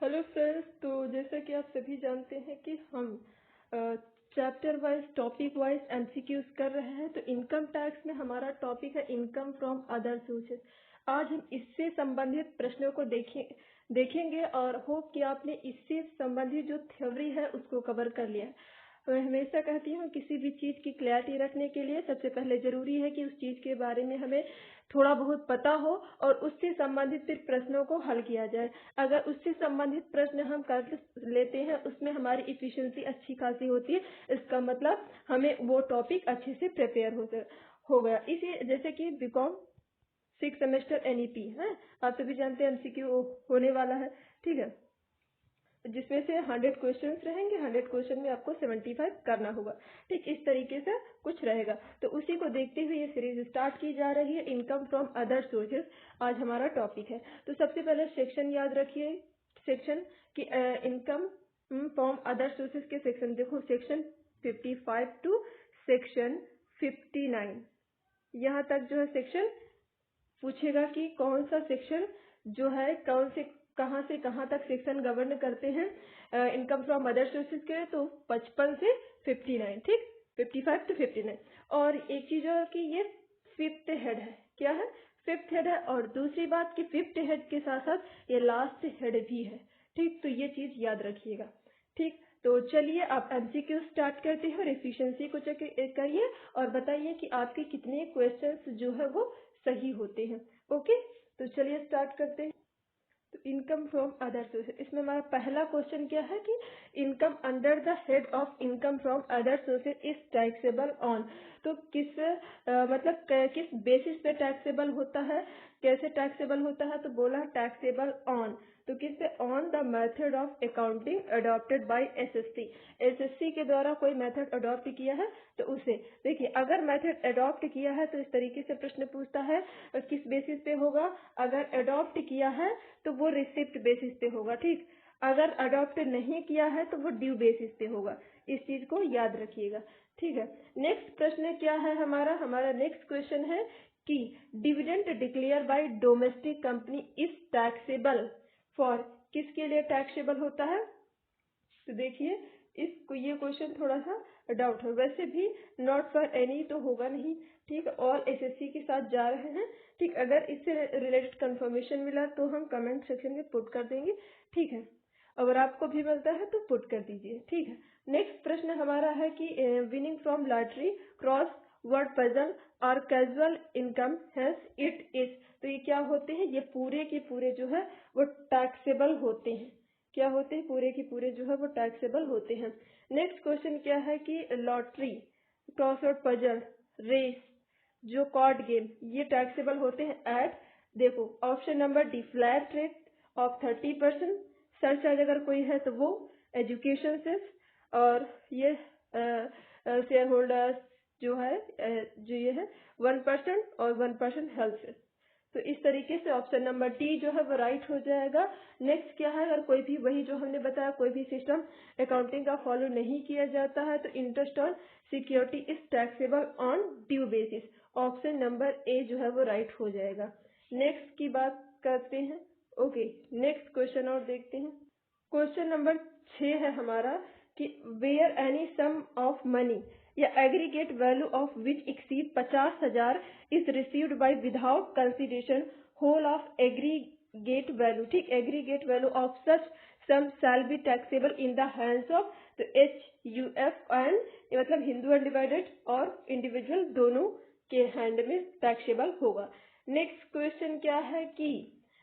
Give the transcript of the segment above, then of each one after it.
Hello friends, तो जैसा कि आप सभी जानते हैं कि हम chapter wise topic wise MCQs कर रहे हैं। तो इनकम टैक्स में हमारा टॉपिक है इनकम फ्रॉम अदर सोर्सेज। आज हम इससे संबंधित प्रश्नों को देखेंगे और होप कि आपने इससे संबंधित जो थ्योरी है उसको कवर कर लिया है। मैं हमेशा कहती हूँ किसी भी चीज़ की क्लैरिटी रखने के लिए सबसे पहले ज़रूरी है कि उस चीज़ के बारे में हमें थोड़ा बहुत पता हो और उससे संबंधित फिर प्रश्नों को हल किया जाए। अगर उससे संबंधित प्रश्न हम कर लेते हैं उसमें हमारी इफिशिएंसी अच्छी खासी होती है। इसका मतलब हमें वो टॉपिक अच्छे से प्रिपेयर हो गया। इसी जैसे कि बीकॉम 6 सेमेस्टर एनईपी है, आप सभी जानते हैं एमसीक्यू होने वाला है, ठीक है, जिसमें से 100 क्वेश्चंस रहेंगे। 100 क्वेश्चन में आपको 75 करना होगा। ठीक इस तरीके से कुछ रहेगा। तो उसी को देखते हुए ये सीरीज स्टार्ट की जा रही है, इनकम फ्रॉम अदर सोर्सेज आज हमारा टॉपिक है। तो सबसे पहले सेक्शन याद रखिए, सेक्शन की इनकम फ्रॉम अदर सोर्सेज के सेक्शन देखो, सेक्शन 55 टू सेक्शन 59, यहाँ तक जो है सेक्शन पूछेगा कि कौन सा सेक्शन जो है कहाँ से कहाँ तक सेक्शन गवर्न करते हैं इनकम फ्रॉम अदर सोर्सेज के। तो 55 से 59, ठीक, 55 टू 59। और एक चीज और कि ये 5th हेड है, क्या है, 5th हेड है। और दूसरी बात कि 5th हेड के साथ साथ ये लास्ट हेड भी है, ठीक, तो ये चीज याद रखिएगा। ठीक, तो चलिए आप एमसीक्यू स्टार्ट करते हैं और एफिशिएंसी को चेक करिए और बताइए कि आपके कितने क्वेश्चंस जो है वो सही होते हैं। ओके, तो चलिए स्टार्ट करते हैं। तो इनकम फ्रॉम अदर सोर्सेज, इसमें हमारा पहला क्वेश्चन क्या है कि income under the head of income from other sources is taxable on. तो मतलब किस बेसिस पे टैक्सेबल होता है, कैसे टैक्सेबल होता है, तो बोला टैक्सेबल ऑन। तो किस पे, on the method of accounting adopted by SSC. SSC के द्वारा कोई मेथड अडॉप्ट किया है तो उसे देखिए, अगर मेथड अडॉप्ट किया है तो इस तरीके से प्रश्न पूछता है किस बेसिस पे होगा। अगर अडॉप्ट किया है तो वो रिसिप्ट बेसिस पे होगा, ठीक। अगर अडॉप्ट नहीं किया है तो वो ड्यू बेसिस पे होगा। इस चीज को याद रखिएगा, ठीक है। नेक्स्ट प्रश्न क्या है हमारा नेक्स्ट क्वेश्चन है कि dividend declare by domestic company is taxable for, किसके लिए टैक्सेबल होता है। तो देखिए इसको, ये क्वेश्चन थोड़ा सा डाउट है, वैसे भी नॉट फॉर एनी तो होगा नहीं, ठीक, और एसएससी के साथ जा रहे हैं, ठीक। अगर इससे रिलेटेड कंफर्मेशन मिला तो हम कमेंट सेक्शन में पुट कर देंगे, ठीक है। अगर आपको भी मिलता है तो पुट कर दीजिए, ठीक है। नेक्स्ट प्रश्न हमारा है कि winning from lottery, crossword puzzle और casual income has it is. तो ये क्या होते हैं, ये पूरे के पूरे जो है वो टैक्सेबल होते हैं। क्या होते हैं, पूरे के पूरे जो है वो टैक्सेबल होते हैं। नेक्स्ट क्वेश्चन क्या है कि लॉटरी, क्रॉसवर्ड पजल, रेस, जो कार्ड गेम, ये टैक्सेबल होते हैं एट, देखो option number D, flat rate of 30%। Surcharge अगर कोई है तो वो एजुकेशन सेस, और ये शेयर होल्डर्स जो है जो ये है 1% और 1% हेल्थ सेस। तो इस तरीके से ऑप्शन नंबर डी जो है वो राइट हो जाएगा। नेक्स्ट क्या है, अगर कोई भी, वही जो हमने बताया, कोई भी सिस्टम अकाउंटिंग का फॉलो नहीं किया जाता है तो interest on security is taxable on due basis. Option number A जो है वो राइट हो जाएगा। नेक्स्ट की बात करते हैं। ओके, नेक्स्ट क्वेश्चन और देखते हैं। क्वेश्चन नंबर 6 है हमारा कि where any sum of money या aggregate value of which exceed 50,000 is received by without consideration whole of aggregate value, ठीक, aggregate value of such sum shall be taxable in the hands of, तो HUF and, मतलब Hindu undivided और individual दोनों के hand में taxable होगा। Next question क्या है कि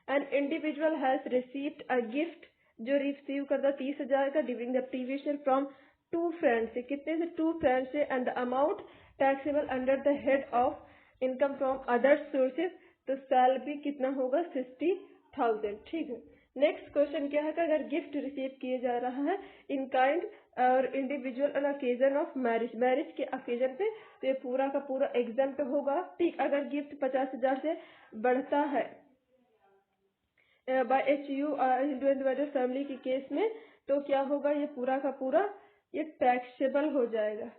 an individual has received a gift, जो रिसीव करता 30,000 का during the previous year from 2 friends से, कितने से, 2 फ्रेंड्स से, and the amount taxable under the head of income from other sources, तो शैल भी कितना होगा, 60,000, ठीक है। नेक्स्ट क्वेश्चन क्या है कि अगर गिफ्ट रिसीव किया जा रहा है इन काइंड और individual on occasion of marriage, marriage के ओकेजन पे, तो ये पूरा का पूरा एग्जम्प्ट होगा, ठीक। अगर गिफ्ट 50,000 से बढ़ता है by HU Hindu undivided family के केस में, तो क्या होगा, ये पूरा का पूरा ये टैक्सेबल हो जाएगा,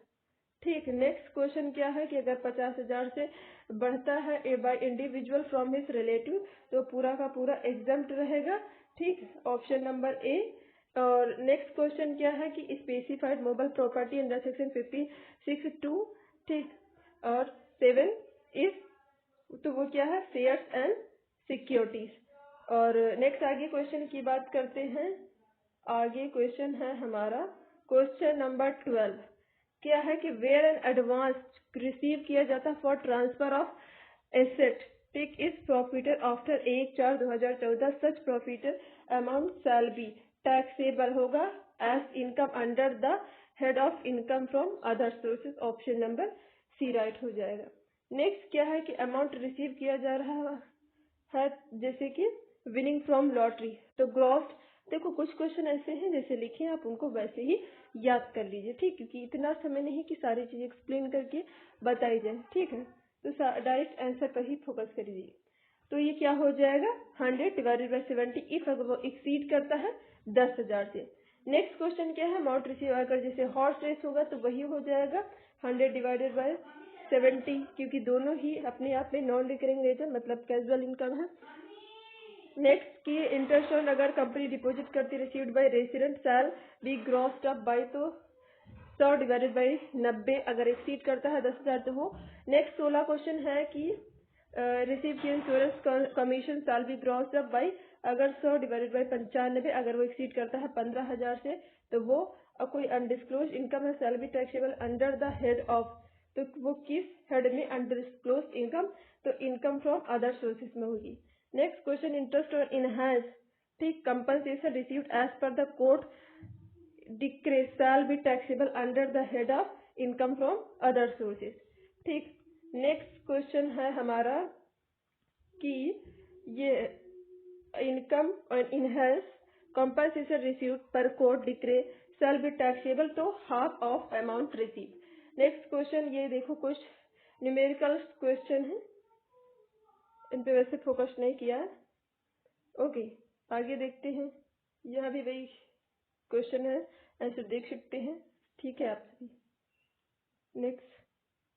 ठीक। नेक्स्ट क्वेश्चन क्या है कि अगर 50,000 से बढ़ता है by individual from his relative, तो पूरा का पूरा एग्जम्प्ट रहेगा, ठीक है, ऑप्शन नंबर ए। और नेक्स्ट क्वेश्चन क्या है कि specified mobile property under section 56(2), ठीक, और 7 इज, तो वो क्या है, शेयर्स एंड सिक्योरिटीज। और नेक्स्ट आगे क्वेश्चन की बात करते हैं। आगे क्वेश्चन है हमारा क्वेश्चन नंबर 12, क्या है कि वेयर एन एडवांस रिसीव किया जाता फॉर ट्रांसफर ऑफ एसेट, ठीक, is profited after 1/4/2014, such profited amount shall be taxable होगा as income under the head of income from other sources. Option number C right हो जाएगा। Next क्या है कि amount receive किया जा रहा है जैसे कि विनिंग फ्रॉम लॉटरी, तो ग्रॉस, देखो कुछ क्वेश्चन ऐसे हैं जैसे लिखे आप उनको वैसे ही याद कर लीजिए, ठीक, क्योंकि इतना समय नहीं कि सारी चीजें एक्सप्लेन करके बताई जाए, ठीक है, तो डायरेक्ट आंसर पर ही फोकस करिए। तो ये क्या हो जाएगा, 100 डिवाइडेड बाई 70 इफ अगर वो एक्सीड करता है 10,000 से। नेक्स्ट क्वेश्चन क्या है, अमाउंट रिसीव अगर जैसे हॉर्स रेस होगा तो वही हो जाएगा 100 डिवाइडेड बाई 70, क्योंकि दोनों ही अपने आप में नॉन रिकरिंग रेजर मतलब कैजुअल इनकम है। नेक्स्ट की इंटरेस्ट ऑन अगर कंपनी डिपॉजिट करती received by resident shall be ग्रॉस्ड up by, तो 100 डिवाइडेड बाई 90 अगर एक्सीड करता है 10,000 तो वो। नेक्स्ट 16 क्वेश्चन है कि रिसीव की insurance commission shall be ग्रॉस्ड up by, अगर 100 डिवाइडेड बाई 95 अगर वो एक्सीड करता है 15,000 से तो वो कोई अनडिस्क्लोज इनकम है shall be taxable under the head of, तो वो किस हेड में अनडिस्क्लोज इनकम, तो इनकम फ्रॉम अदर सोर्सेज में होगी। नेक्स्ट क्वेश्चन इंटरेस्ट और इनहेंस, ठीक, compensation received as per the court decree shall be taxable under the head of income from other sources, ठीक। नेक्स्ट क्वेश्चन है हमारा कि ये इनकम और इनहेंस कंपनसेशन रिसीव्ड पर court decree shall be taxable, तो half of amount receive. Next question ये देखो कुछ न्यूमेरिकल क्वेश्चन है, इन पे वैसे फोकस नहीं किया है। ओके, आगे देखते हैं। यहाँ भी वही क्वेश्चन है, ऐसे देख सकते हैं, ठीक है आप सभी।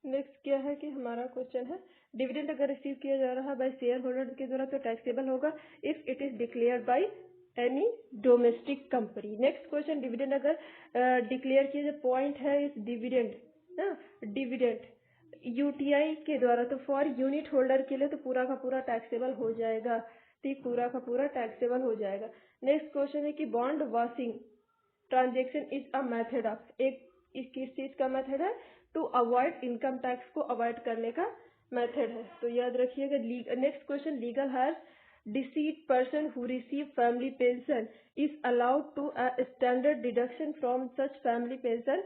नेक्स्ट क्या है कि हमारा क्वेश्चन है डिविडेंड अगर रिसीव किया जा रहा है बाय शेयर होल्डर के द्वारा तो टैक्सेबल होगा if it is declared by any domestic company. Next question dividend अगर डिक्लेयर किया जाए, पॉइंट है इस डिविडेंड ना, डिविडेंड यूटीआई के द्वारा, तो फॉर यूनिट होल्डर के लिए तो पूरा का पूरा टैक्सेबल हो जाएगा, ठीक, पूरा का पूरा टैक्सेबल हो जाएगा। नेक्स्ट क्वेश्चन है कि bond washing transaction is a method of, एक किस चीज का मेथड है, टू अवॉइड इनकम टैक्स को अवॉइड करने का मेथड है, तो याद रखिएगा। Next question legal has deceased person who receive family pension is allowed to a standard deduction from such family pension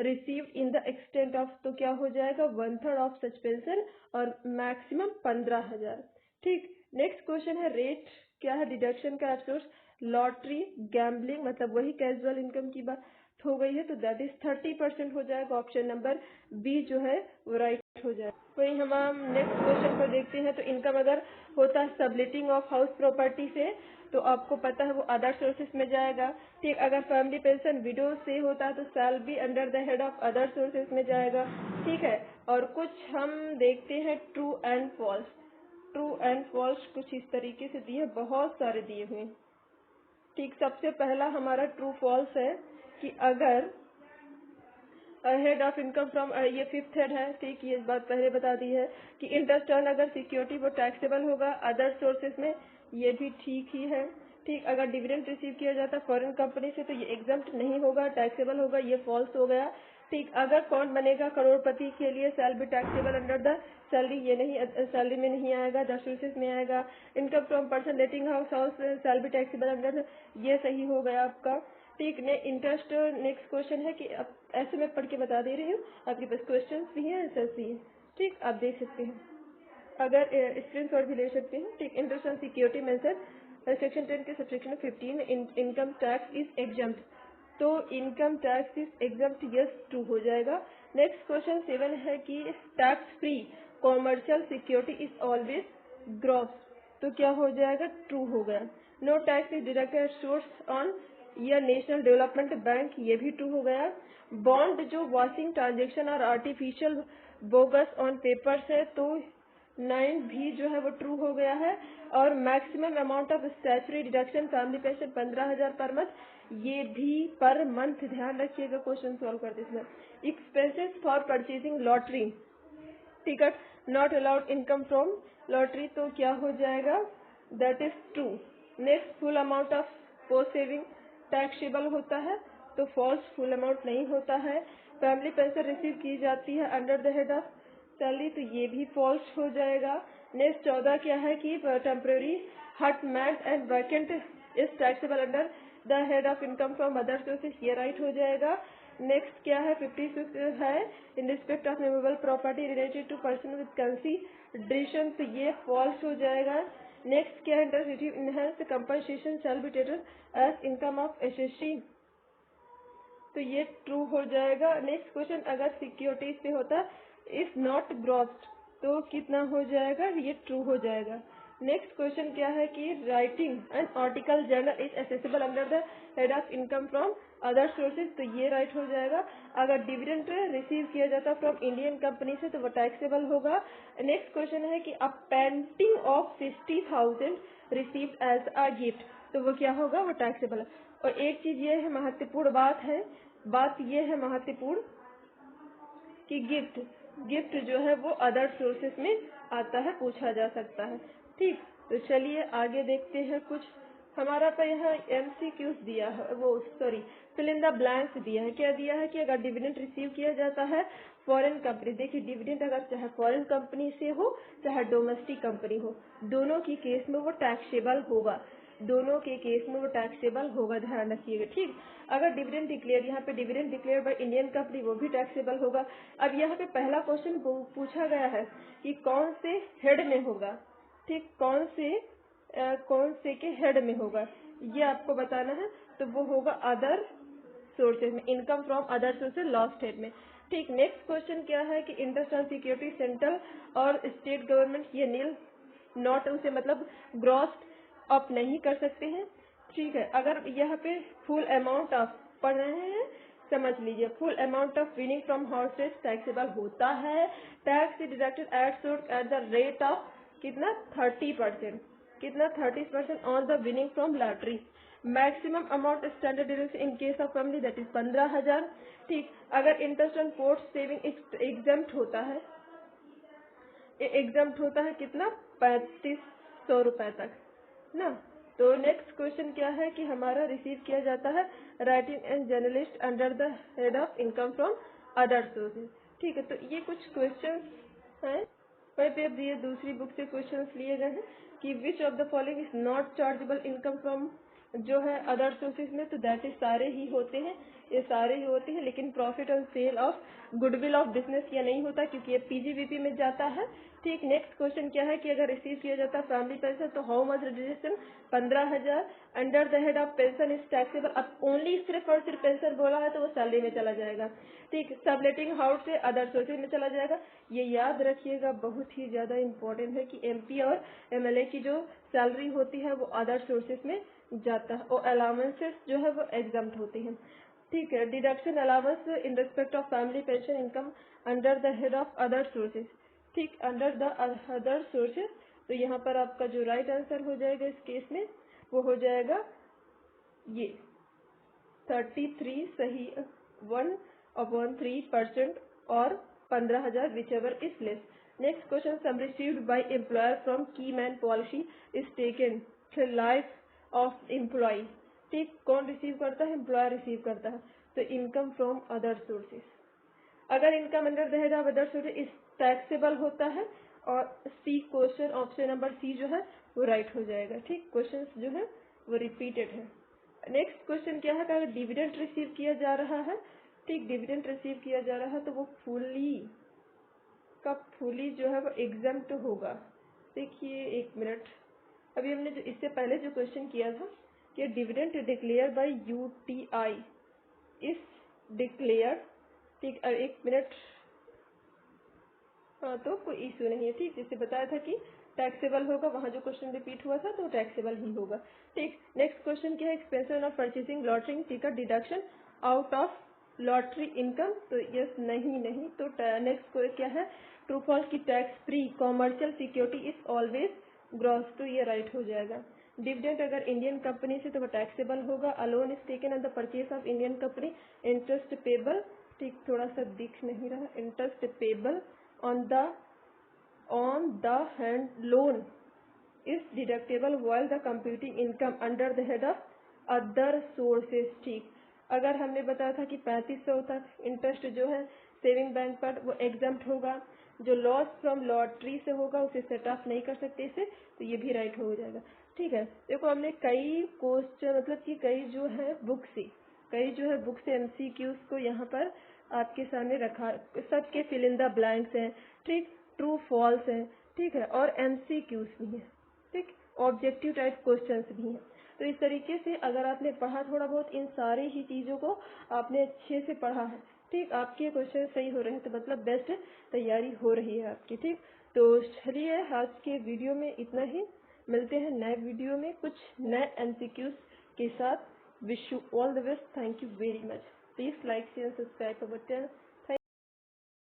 received in the extent of, तो क्या हो जाएगा 1/3 ऑफ सच पेंशन और मैक्सिमम 15,000, ठीक। नेक्स्ट क्वेश्चन है rate क्या है deduction का सोर्स, लॉटरी गैम्बलिंग मतलब वही कैजुअल इनकम की बात हो गई है, तो दैट इज 30% हो जाएगा। ऑप्शन नंबर बी जो है वो राइट हो जाएगा। वही हम नेक्स्ट क्वेश्चन को देखते हैं, तो इनकम अगर होता है सबलेटिंग ऑफ हाउस प्रॉपर्टी से तो आपको पता है वो अदर सोर्सेस में जाएगा, ठीक। अगर फैमिली पेंशन विडो से होता है तो shall be under the head of other sources में जाएगा, ठीक है। और कुछ हम देखते हैं true and false, true and false कुछ इस तरीके से दिए, बहुत सारे दिए हुए, ठीक। सबसे पहला हमारा ट्रू फॉल्स है कि अगर हेड ऑफ इनकम फ्रॉम, ये फिफ्थ हेड है, ठीक, ये बात पहले बता दी है कि इंटरेस्ट अर्न अगर सिक्योरिटी वो टैक्सेबल होगा अदर सोर्सेज में, ये भी ठीक ही है, ठीक। अगर डिविडेंड रिसीव किया जाता है फॉरेन कंपनी से तो ये एग्जम्प्ट नहीं होगा, टैक्सेबल होगा, ये फॉल्स हो गया, ठीक। अगर कौन बनेगा करोड़पति के लिए शैल be taxable under the salary, ये नहीं, सैलरी में नहीं आएगा, द सोर्सेज में आएगा। Income from person letting house shell be taxable under, ये सही हो गया आपका, ठीक। ने इंटरेस्ट नेक्स्ट क्वेश्चन है कि अब ऐसे मैं पढ़ के बता दे रही हूँ, आपके पास क्वेश्चंस भी हैं, आंसर्स भी हैं, ठीक, आप देख सकते हैं, अगर स्क्रीन शॉट भी ले सकते हैं, ठीक। Interest on security mention section 10 के सबसेक्शन 15 में इनकम टैक्स इज एग्जम्प्ट, तो income tax is exempt, yes true हो जाएगा। नेक्स्ट क्वेश्चन 7 है कि tax free commercial security is always gross, तो क्या हो जाएगा, ट्रू हो गया। No tax is deducted source on या नेशनल डेवलपमेंट बैंक, ये भी ट्रू हो गया। बॉन्ड जो वॉशिंग ट्रांजेक्शन और आर्टिफिशियल बोगस ऑन पेपर्स है तो 9 भी जो है वो ट्रू हो गया है। और maximum amount of statutory deduction family pension 15,000 per month, ये भी पर मंथ ध्यान रखिएगा क्वेश्चन सॉल्व करते इसमें। Expenses for purchasing lottery ticket not allowed income from lottery, तो क्या हो जाएगा, that is true. Next, full amount of post saving taxable होता है, तो फॉल्स, फुल अमाउंट नहीं होता है। फैमिली पेंशन रिसीव की जाती है under the head of salary, तो ये भी फॉल्स हो जाएगा। नेक्स्ट 14 क्या है कि temporary hut mat and vacant is taxable under the head of income from other sources, ये राइट हो जाएगा। नेक्स्ट क्या है 56 है in respect of movable property related to person with consideration, तो ये फॉल्स हो जाएगा। नेक्स्ट क्या है interest enhance compensation shall be treated as income of SSC, तो ये ट्रू हो जाएगा। नेक्स्ट क्वेश्चन, अगर सिक्योरिटीज पे होता इफ नॉट ग्रॉस्ड, तो कितना हो जाएगा, ये ट्रू हो जाएगा। नेक्स्ट क्वेश्चन क्या है कि writing an article journal is accessible under the head of income from other sources, तो ये राइट हो जाएगा। अगर डिविडेंड रिसीव किया जाता फ्रॉम इंडियन कंपनी से तो वो टैक्सेबल होगा। नेक्स्ट क्वेश्चन है कि a painting of 50,000 received as a gift, तो वो क्या होगा, वो टैक्सेबल है। और एक चीज ये है महत्वपूर्ण बात ये है महत्वपूर्ण कि गिफ्ट जो है वो अदर सोर्सेस में आता है, पूछा जा सकता है। ठीक, तो चलिए आगे देखते हैं। कुछ हमारा पे यहाँ एमसीक्यूज दिया है, वो sorry fill in the blanks दिया है। क्या दिया है कि अगर डिविडेंड रिसीव किया जाता है फॉरेन कंपनी, देखिए डिविडेंड अगर चाहे फॉरेन कंपनी से हो चाहे डोमेस्टिक कंपनी हो, दोनों की केस में वो टैक्सेबल होगा, दोनों के केस में वो टैक्सेबल होगा, ध्यान रखिएगा। ठीक, अगर डिविडेंड डिक्लेयर, यहाँ पे dividend declare by Indian company, वो भी टैक्सेबल होगा। अब यहाँ पे पहला क्वेश्चन पूछा गया है कि कौन से हेड में होगा, ठीक, कौन से के हेड में होगा, ये आपको बताना है। तो वो होगा अदर सोर्सेज में, income from other sources last head में। ठीक, नेक्स्ट क्वेश्चन क्या है कि इंटरेस्ट ऑन सिक्योरिटी सेंट्रल और स्टेट गवर्नमेंट, ये नील नॉट उसे मतलब ग्रॉस अप नहीं कर सकते हैं। ठीक है, अगर यहाँ पे फुल अमाउंट ऑफ पढ़ रहे हैं, समझ लीजिए, full amount of winning from horses taxable होता है। Tax deducted at source at the rate of कितना 30%, कितना 30% on the winning from lottery. Maximum amount standard deduction in case of family that is 15,000। ठीक, अगर interest on post saving exempt होता है, exempt होता है कितना 3500 रुपए तक ना। तो नेक्स्ट क्वेश्चन क्या है कि हमारा रिसीव किया जाता है writing and journalist under the head of income from other sources. ठीक है, तो ये कुछ क्वेश्चन हैं, वहीं पे अब ये दूसरी बुक से क्वेश्चन लिए गए हैं कि which of the following is not chargeable income from जो है अदर सोर्सेज में, तो दैट इज सारे ही होते हैं, ये सारे ही होते हैं, लेकिन profit on sale of goodwill of business ये नहीं होता क्योंकि ये पीजीबीपी में जाता है। ठीक, नेक्स्ट क्वेश्चन क्या है कि अगर रिसीव किया जाता है फैमिली पेंशन तो how much reduction 15,000 under the head of pension is taxable. अब ओनली सिर्फ और सिर्फ पेंशन बोला है तो वो सैलरी में चला जाएगा। ठीक, सबलेटिंग हाउस से अदर सोर्सेज में चला जाएगा। ये याद रखिएगा, बहुत ही ज्यादा इम्पोर्टेंट है कि एमपी और एमएलए की जो सैलरी होती है वो अदर सोर्सेज में जाता है और अलाउंसेस जो है वो एग्जम्प्ट होती हैं। ठीक है, deduction allowance in respect of family pension income under the head of other sources. ठीक, अंडर द अदर सोर्सेज, तो यहाँ पर आपका जो राइट आंसर हो जाएगा इस केस में वो हो जाएगा ये 33 सही 1/3% और 15,000 whichever is less. Next question, sum received by employer from key man policy is taken till life of employee. ठीक, कौन रिसीव करता है, एम्प्लॉयर रिसीव करता है, तो इनकम फ्रॉम अदर सोर्सेज। अगर income under the head of other sources इस taxable होता है और सी क्वेश्चन ऑप्शन नंबर सी जो है वो राइट हो जाएगा। ठीक, क्वेश्चन जो है वो रिपीटेड है। नेक्स्ट क्वेश्चन क्या है कि अगर डिविडेंड रिसीव किया जा रहा है, ठीक, डिविडेंड रिसीव किया जा रहा है तो वो फुली जो है वो एग्जम्प्ट होगा। देखिए एक मिनट, अभी हमने जो इससे पहले जो क्वेश्चन किया था कि डिविडेंड डिक्लेयर बाय यूटीआई इस डिक्लेयर, ठीक, एक मिनट, हाँ तो कोई इशू नहीं है। ठीक, जिससे बताया था कि टैक्सेबल होगा, वहाँ जो क्वेश्चन रिपीट हुआ था तो टैक्सेबल ही होगा। ठीक, नेक्स्ट क्वेश्चन क्या है, expansion of purchasing lottery ticket deduction out of lottery income, तो यस नहीं, तो नेक्स्ट क्या है ट्रू फॉल्स की tax free commercial security is always gross, तो ये राइट हो जाएगा। डिविडेंड अगर इंडियन कंपनी से तो वो टैक्सेबल होगा। Alone is taken on the purchase of Indian company, interest payable, ठीक थोड़ा सा दिख नहीं रहा, interest payable on the hand loan is deductible while the computing income under the head of other sources, ठीक। अगर हमने बताया था कि 3500 तक इंटरेस्ट जो है सेविंग बैंक पर वो एग्जम्प्ट होगा, जो लॉस फ्रॉम लॉटरी से होगा उसे सेट ऑफ नहीं कर सकते इसे, तो ये भी राइट हो जाएगा, ठीक है। देखो हमने कई क्वेश्चन मतलब कि कई जो है बुक से एमसीक्यूज को यहाँ पर आपके सामने रखा, सबके फिल इन द ब्लैंक्स हैं, ठीक, ट्रू फॉल्स है, ठीक है, और एमसीक्यूज भी है, ठीक, ऑब्जेक्टिव टाइप क्वेश्चंस भी हैं। तो इस तरीके से अगर आपने पढ़ा थोड़ा बहुत इन सारी ही चीज़ों को आपने अच्छे से पढ़ा है, ठीक, आपके क्वेश्चन सही हो रहे हैं तो मतलब बेस्ट तैयारी हो रही है आपकी, ठीक। तो चलिए आज के वीडियो में इतना ही, मिलते हैं नए वीडियो में कुछ नए एमसीक्यूज के साथ। Wish you all the best, thank you very much, please like share subscribe our channel.